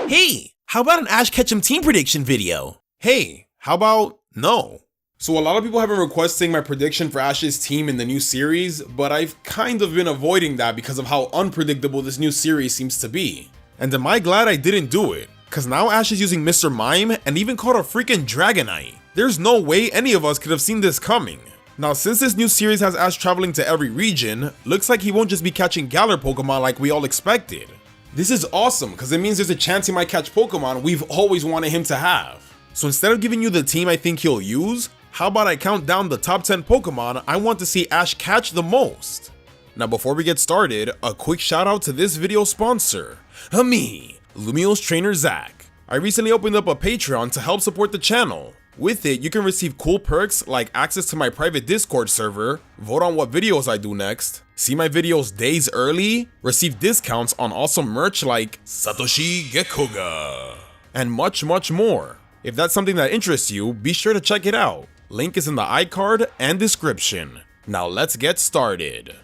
Hey, how about an Ash Ketchum team prediction video? Hey, how about no? So a lot of people have been requesting my prediction for Ash's team in the new series, but I've kind of been avoiding that because of how unpredictable this new series seems to be. And am I glad I didn't do it? Cause now Ash is using Mr. Mime and even caught a freaking Dragonite. There's no way any of us could have seen this coming. Now since this new series has Ash traveling to every region, looks like he won't just be catching Galar Pokemon like we all expected. This is awesome because it means there's a chance he might catch Pokemon we've always wanted him to have. So instead of giving you the team I think he'll use, how about I count down the top 10 Pokemon I want to see Ash catch the most? Now before we get started, a quick shout out to this video sponsor, me, Lumio's trainer Zach. I recently opened up a Patreon to help support the channel. With it, you can receive cool perks like access to my private Discord server, vote on what videos I do next, see my videos days early, receive discounts on awesome merch like Satoshi Gekuga, and much more. If that's something that interests you, be sure to check it out. Link is in the iCard and description. Now let's get started.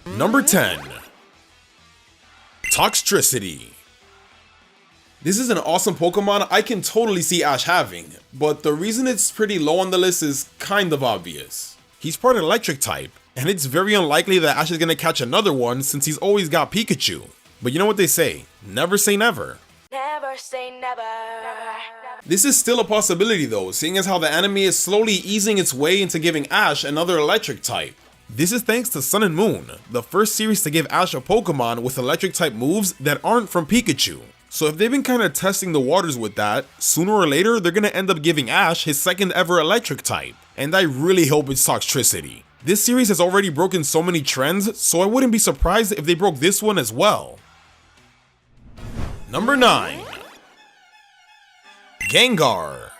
Number 10. Tricity. This is an awesome Pokemon I can totally see Ash having, but the reason it's pretty low on the list is kind of obvious. He's part electric type, and it's very unlikely that Ash is gonna catch another one since he's always got Pikachu. But you know what they say, never say never. Never say never. This is still a possibility though, seeing as how the anime is slowly easing its way into giving Ash another electric type. This is thanks to Sun and Moon, the first series to give Ash a Pokemon with electric type moves that aren't from Pikachu. So if they've been kind of testing the waters with that, sooner or later they're gonna end up giving Ash his second ever electric type. And I really hope it's Tricity. This series has already broken so many trends, so I wouldn't be surprised if they broke this one as well. Number 9. Gengar.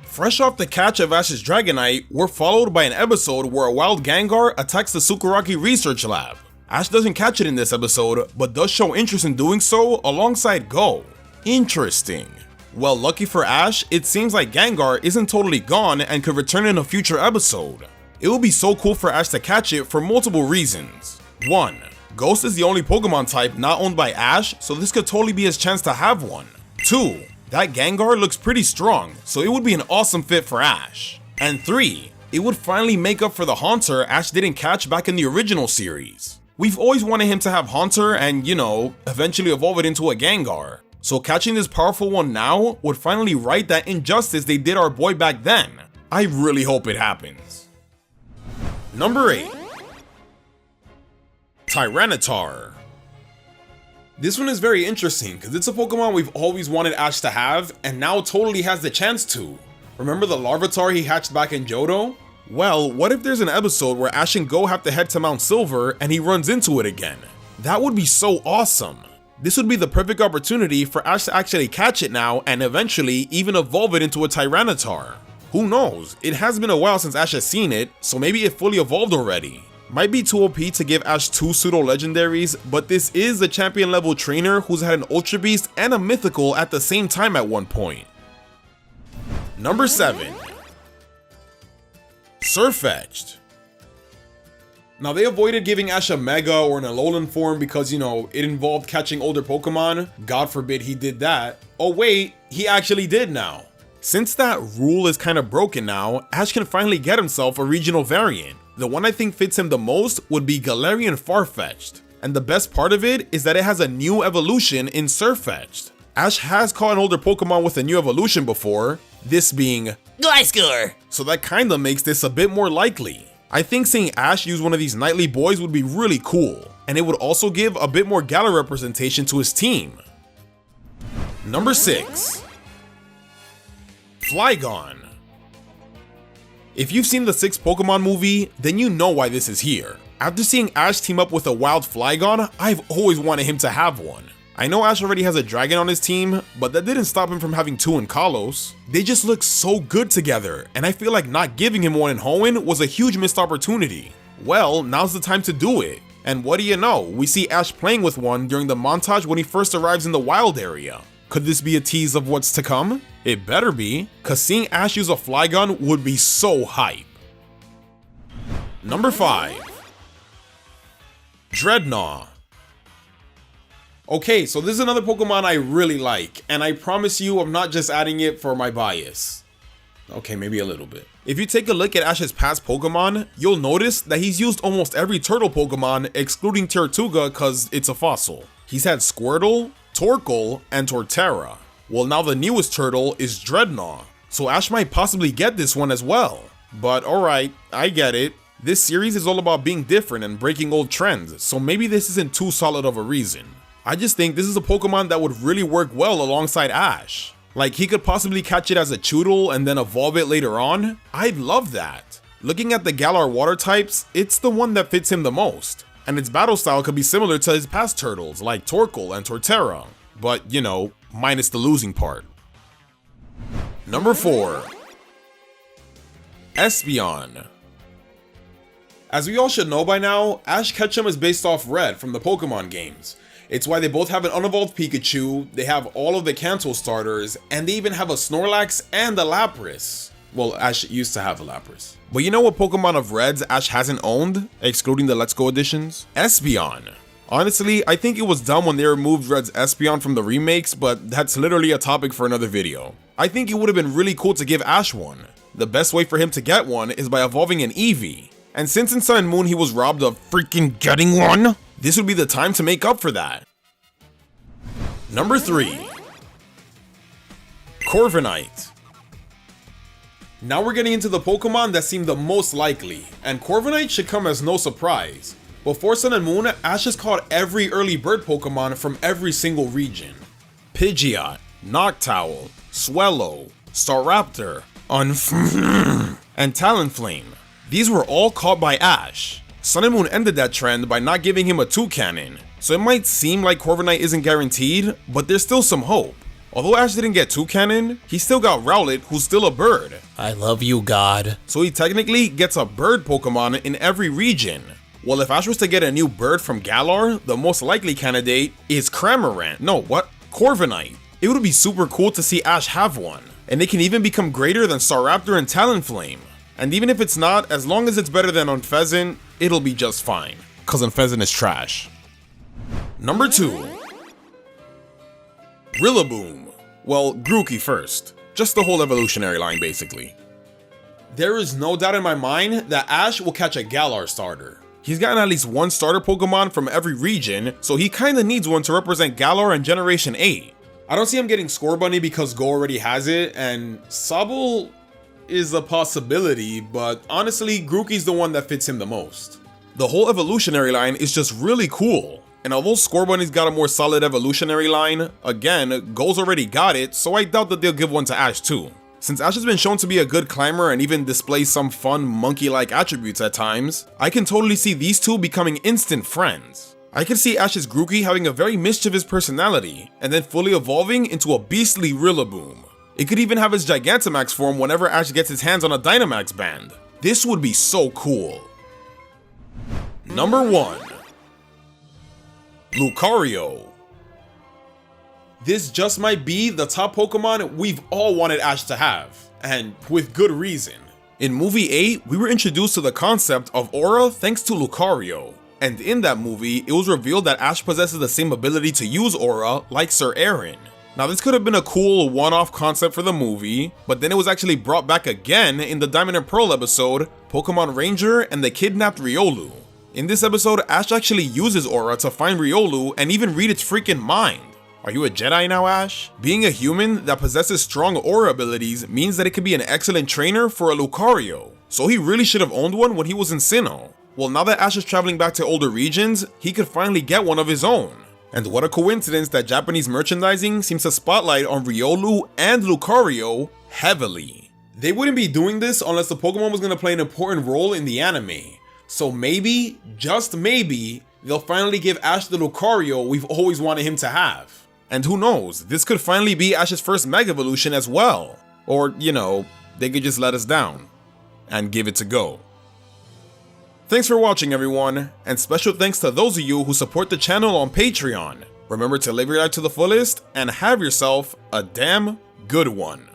Fresh off the catch of Ash's Dragonite, we're followed by an episode where a wild Gengar attacks the Sakuragi research lab. Ash doesn't catch it in this episode, but does show interest in doing so alongside Go. Interesting. Well, lucky for Ash, it seems like Gengar isn't totally gone and could return in a future episode. It would be so cool for Ash to catch it for multiple reasons. 1. Ghost is the only Pokemon type not owned by Ash, so this could totally be his chance to have one. 2. That Gengar looks pretty strong, so it would be an awesome fit for Ash. And 3. It would finally make up for the Haunter Ash didn't catch back in the original series. We've always wanted him to have Haunter and, you know, eventually evolve it into a Gengar. So catching this powerful one now would finally right that injustice they did our boy back then. I really hope it happens. Number 8. Tyranitar. This one is very interesting because it's a Pokemon we've always wanted Ash to have and now totally has the chance to. Remember the Larvitar he hatched back in Johto? Well, what if there's an episode where Ash and Go have to head to Mount Silver and he runs into it again? That would be so awesome. This would be the perfect opportunity for Ash to actually catch it now and eventually even evolve it into a Tyranitar. Who knows, it has been a while since Ash has seen it, so maybe it fully evolved already. Might be too OP to give Ash 2 pseudo-legendaries, but this is a champion level trainer who's had an Ultra Beast and a Mythical at the same time at one point. Number 7. Sirfetchd. Now they avoided giving Ash a Mega or an Alolan form because, you know, it involved catching older Pokemon. God forbid he did that. Oh wait, he actually did now. Since that rule is kind of broken now, Ash can finally get himself a regional variant. The one I think fits him the most would be Galarian Farfetch'd. And the best part of it is that it has a new evolution in Sirfetch'd. Ash has caught an older Pokemon with a new evolution before, this being Gliscor. So that kinda makes this a bit more likely. I think seeing Ash use one of these nightly boys would be really cool, and it would also give a bit more Galar representation to his team. Number 6. Flygon. If you've seen the 6th Pokemon movie, then you know why this is here. After seeing Ash team up with a wild Flygon, I've always wanted him to have one. I know Ash already has a dragon on his team, but that didn't stop him from having 2 in Kalos. They just look so good together, and I feel like not giving him one in Hoenn was a huge missed opportunity. Well, now's the time to do it. And what do you know, we see Ash playing with one during the montage when he first arrives in the wild area. Could this be a tease of what's to come? It better be, cause seeing Ash use a Flygon would be so hype. Number 5. Dreadnought. Okay, so this is another Pokemon I really like, and I promise you I'm not just adding it for my bias. Okay, maybe a little bit. If you take a look at Ash's past Pokemon, you'll notice that he's used almost every turtle Pokemon excluding Tortuga cause it's a fossil. He's had Squirtle, Torkoal, and Torterra. Well, now the newest turtle is Dreadnought, so Ash might possibly get this one as well. But alright, I get it. This series is all about being different and breaking old trends, so maybe this isn't too solid of a reason. I just think this is a Pokemon that would really work well alongside Ash. Like, he could possibly catch it as a Choodle and then evolve it later on. I'd love that. Looking at the Galar water types, it's the one that fits him the most. And its battle style could be similar to his past turtles like Torkoal and Torterra. But, you know, minus the losing part. Number 4. Espeon. As we all should know by now, Ash Ketchum is based off Red from the Pokemon games. It's why they both have an unevolved Pikachu, they have all of the Kanto starters, and they even have a Snorlax and a Lapras. Well, Ash used to have a Lapras. But you know what Pokemon of Reds Ash hasn't owned, excluding the Let's Go editions? Espeon. Honestly, I think it was dumb when they removed Red's Espeon from the remakes, but that's literally a topic for another video. I think it would have been really cool to give Ash one. The best way for him to get one is by evolving an Eevee. And since in Sun and Moon he was robbed of freaking getting one, this would be the time to make up for that. Number 3. Corviknight. Now we're getting into the Pokemon that seem the most likely, and Corviknight should come as no surprise. Before Sun and Moon, Ash has caught every early bird Pokemon from every single region. Pidgeot, Noctowl, Swellow, Staraptor, and Talonflame. These were all caught by Ash. Sun and Moon ended that trend by not giving him a Toucannon, so it might seem like Corviknight isn't guaranteed, but there's still some hope. Although Ash didn't get Toucannon, he still got Rowlet, who's still a bird. I love you, God. So he technically gets a bird Pokemon in every region. Well, if Ash was to get a new bird from Galar, the most likely candidate is Cramorant. No, what? Corviknight. It would be super cool to see Ash have one. And it can even become greater than Staraptor and Talonflame. And even if it's not, as long as it's better than Unfezant, it'll be just fine. Cause Unfezant is trash. Number 2. Rillaboom. Well, Grookey first. Just the whole evolutionary line basically. There is no doubt in my mind that Ash will catch a Galar starter. He's gotten at least one starter Pokemon from every region, so he kinda needs one to represent Galar and Generation 8. I don't see him getting Scorbunny because Go already has it, and Sobble is a possibility, but honestly, Grookey's the one that fits him the most. The whole evolutionary line is just really cool, and although Scorbunny's got a more solid evolutionary line, again, Go's already got it, so I doubt that they'll give one to Ash too. Since Ash has been shown to be a good climber and even displays some fun monkey-like attributes at times, I can totally see these two becoming instant friends. I can see Ash's Grookey having a very mischievous personality, and then fully evolving into a beastly Rillaboom. It could even have its Gigantamax form whenever Ash gets his hands on a Dynamax band. This would be so cool. Number 1. Lucario. This just might be the top Pokemon we've all wanted Ash to have, and with good reason. In movie 8, we were introduced to the concept of Aura thanks to Lucario, and in that movie, it was revealed that Ash possesses the same ability to use Aura like Sir Aaron. Now this could have been a cool one-off concept for the movie, but then it was actually brought back again in the Diamond and Pearl episode, Pokemon Ranger and the Kidnapped Riolu. In this episode, Ash actually uses Aura to find Riolu and even read its freaking mind. Are you a Jedi now, Ash? Being a human that possesses strong Aura abilities means that it could be an excellent trainer for a Lucario, so he really should have owned one when he was in Sinnoh. Well, now that Ash is traveling back to older regions, he could finally get one of his own. And what a coincidence that Japanese merchandising seems to spotlight on Riolu and Lucario heavily. They wouldn't be doing this unless the Pokemon was going to play an important role in the anime. So maybe, just maybe, they'll finally give Ash the Lucario we've always wanted him to have. And who knows, this could finally be Ash's first Mega Evolution as well. Or, you know, they could just let us down and give it to Go. Thanks for watching, everyone, and special thanks to those of you who support the channel on Patreon. Remember to live your life to the fullest and have yourself a damn good one.